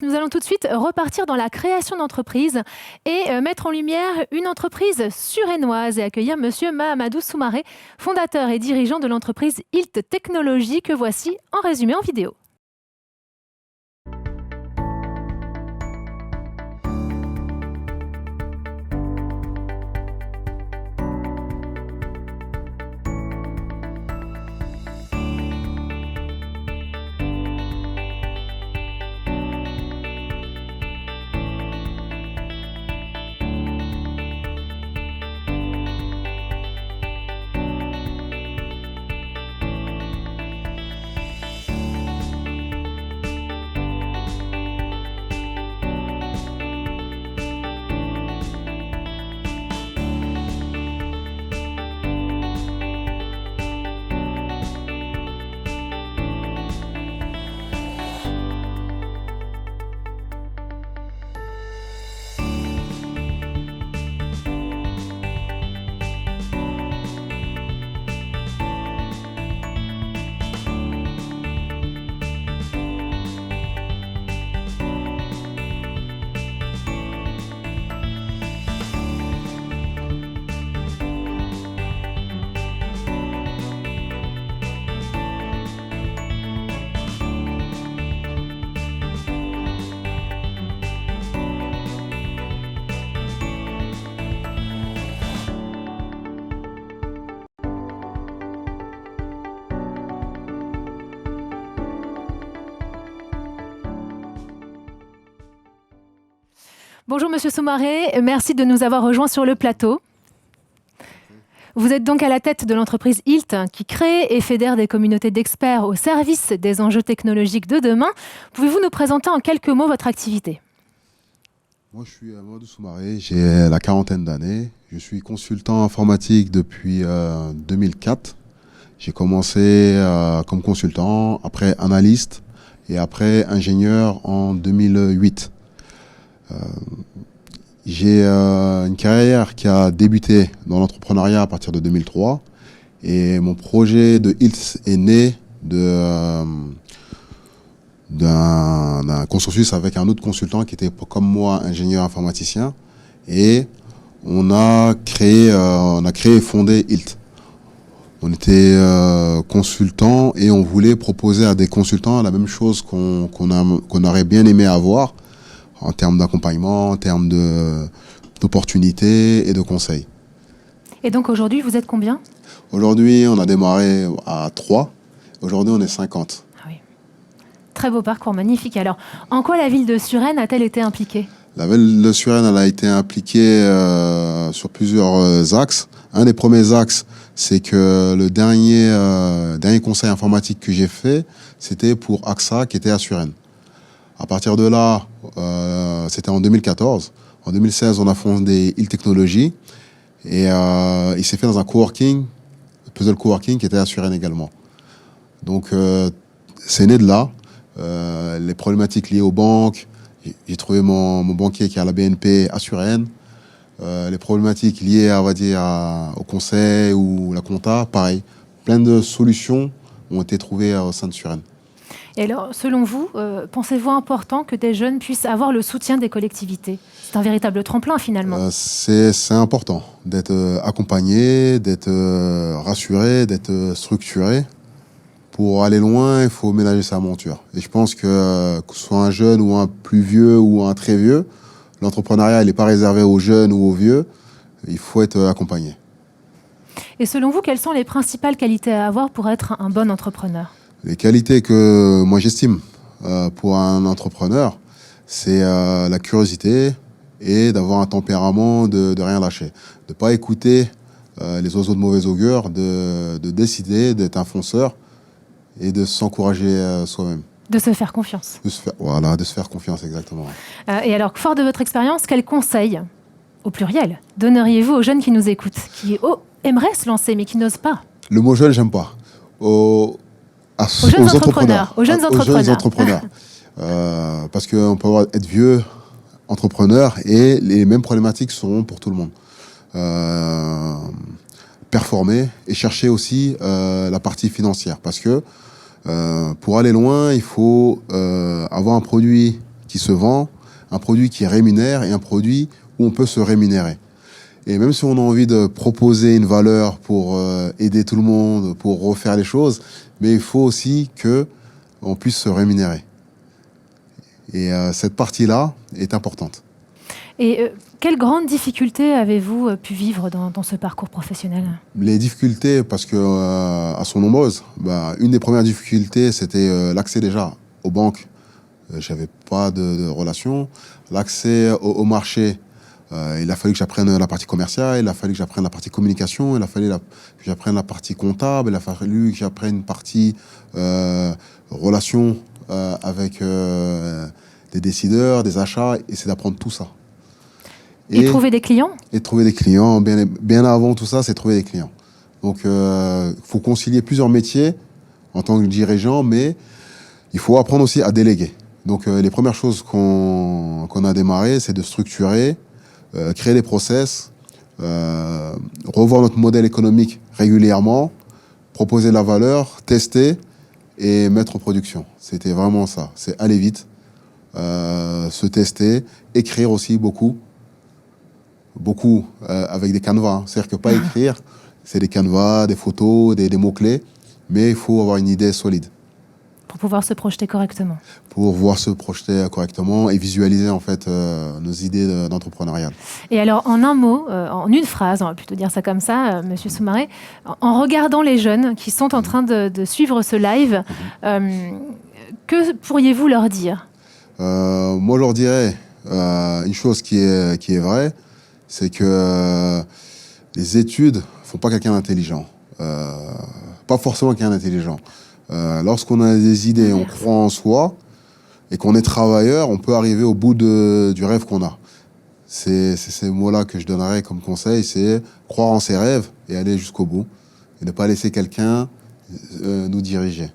Nous allons tout de suite repartir dans la création d'entreprise et mettre en lumière une entreprise suresnoise et accueillir Monsieur Mahamadou Soumaré, fondateur et dirigeant de l'entreprise Ilt Technologies, que voici en résumé en vidéo. Bonjour Monsieur Soumaré, merci de nous avoir rejoints sur le plateau. Vous êtes donc à la tête de l'entreprise Ilt qui crée et fédère des communautés d'experts au service des enjeux technologiques de demain. Pouvez-vous nous présenter en quelques mots votre activité ? Moi, je suis Mahamadou Soumaré, j'ai la quarantaine d'années. Je suis consultant informatique depuis 2004. J'ai commencé comme consultant, après analyste et après ingénieur en 2008. J'ai une carrière qui a débuté dans l'entrepreneuriat à partir de 2003 et mon projet de Ilt est né d'un consensus avec un autre consultant qui était comme moi ingénieur informaticien et on a créé et fondé Ilt. On était consultants et on voulait proposer à des consultants la même chose qu'on aurait bien aimé avoir en termes d'accompagnement, en termes d'opportunités et de conseils. Et donc aujourd'hui, vous êtes combien ? Aujourd'hui, on a démarré à 3. Aujourd'hui, on est 50. Ah oui. Très beau parcours, magnifique. Alors, en quoi la ville de Suresnes a-t-elle été impliquée ? La ville de Suresnes, elle a été impliquée sur plusieurs axes. Un des premiers axes, c'est que le dernier conseil informatique que j'ai fait, c'était pour AXA qui était à Suresnes. À partir de là, c'était en 2014. En 2016, on a fondé Ilt Technologies et il s'est fait dans un coworking, le Puzzle Coworking qui était à Suresnes également. Donc, c'est né de là. Les problématiques liées aux banques, j'ai trouvé mon banquier qui est à la BNP à Suresnes. Les problématiques liées, on va dire, au conseil ou la compta, pareil. Plein de solutions ont été trouvées au sein de Suresnes. Et alors, selon vous, pensez-vous important que des jeunes puissent avoir le soutien des collectivités ? C'est un véritable tremplin finalement. C'est important d'être accompagné, d'être rassuré, d'être structuré. Pour aller loin, il faut ménager sa monture. Et je pense que ce soit un jeune ou un plus vieux ou un très vieux, l'entrepreneuriat n'est pas réservé aux jeunes ou aux vieux. Il faut être accompagné. Et selon vous, quelles sont les principales qualités à avoir pour être un bon entrepreneur ? Les qualités que moi j'estime pour un entrepreneur, c'est la curiosité et d'avoir un tempérament de rien lâcher. De ne pas écouter les oiseaux de mauvais augure, de décider d'être un fonceur et de s'encourager soi-même. De se faire confiance. De se faire confiance, exactement. Et alors, fort de votre expérience, quels conseils, au pluriel, donneriez-vous aux jeunes qui nous écoutent, qui aimeraient se lancer mais qui n'osent pas ? Le mot jeune, j'aime pas. Aux jeunes entrepreneurs. Aux jeunes entrepreneurs. Parce qu'on peut être vieux entrepreneur et les mêmes problématiques seront pour tout le monde. Performer et chercher aussi la partie financière. Parce que pour aller loin, il faut avoir un produit qui se vend, un produit qui rémunère et un produit où on peut se rémunérer. Et même si on a envie de proposer une valeur pour aider tout le monde, pour refaire les choses, mais il faut aussi qu'on puisse se rémunérer. Et cette partie-là est importante. Et quelles grandes difficultés avez-vous pu vivre dans ce parcours professionnel? Les difficultés, parce que elles sont nombreuses. Une des premières difficultés, c'était l'accès déjà aux banques. J'avais pas de relation. L'accès au marché, il a fallu que j'apprenne la partie commerciale, il a fallu que j'apprenne la partie communication, il a fallu que j'apprenne la partie comptable, il a fallu que j'apprenne une partie relation avec des décideurs, des achats, et c'est d'apprendre tout ça. Et trouver des clients? Et trouver des clients. Bien avant tout ça, c'est trouver des clients. Donc, faut concilier plusieurs métiers en tant que dirigeant, mais il faut apprendre aussi à déléguer. Donc, les premières choses qu'on a démarré, c'est de structurer, créer des process, revoir notre modèle économique régulièrement, proposer de la valeur, tester et mettre en production. C'était vraiment ça. C'est aller vite, se tester, écrire aussi beaucoup avec des canevas. Hein. C'est-à-dire que pas écrire, c'est des canevas, des photos, des mots-clés, mais il faut avoir une idée solide. Pour pouvoir se projeter correctement. Pour pouvoir se projeter correctement et visualiser en fait nos idées d'entrepreneuriat. Et alors, en un mot, en une phrase, on va plutôt dire ça comme ça, Monsieur Soumaré, en regardant les jeunes qui sont en train de suivre ce live, que pourriez-vous leur dire? Moi, je leur dirais une chose qui est vraie, c'est que les études font pas quelqu'un d'intelligent. Pas forcément quelqu'un d'intelligent. Lorsqu'on a des idées, on croit en soi et qu'on est travailleur, on peut arriver au bout du rêve qu'on a. C'est ces mots-là que je donnerais comme conseil, c'est croire en ses rêves et aller jusqu'au bout et ne pas laisser quelqu'un nous diriger.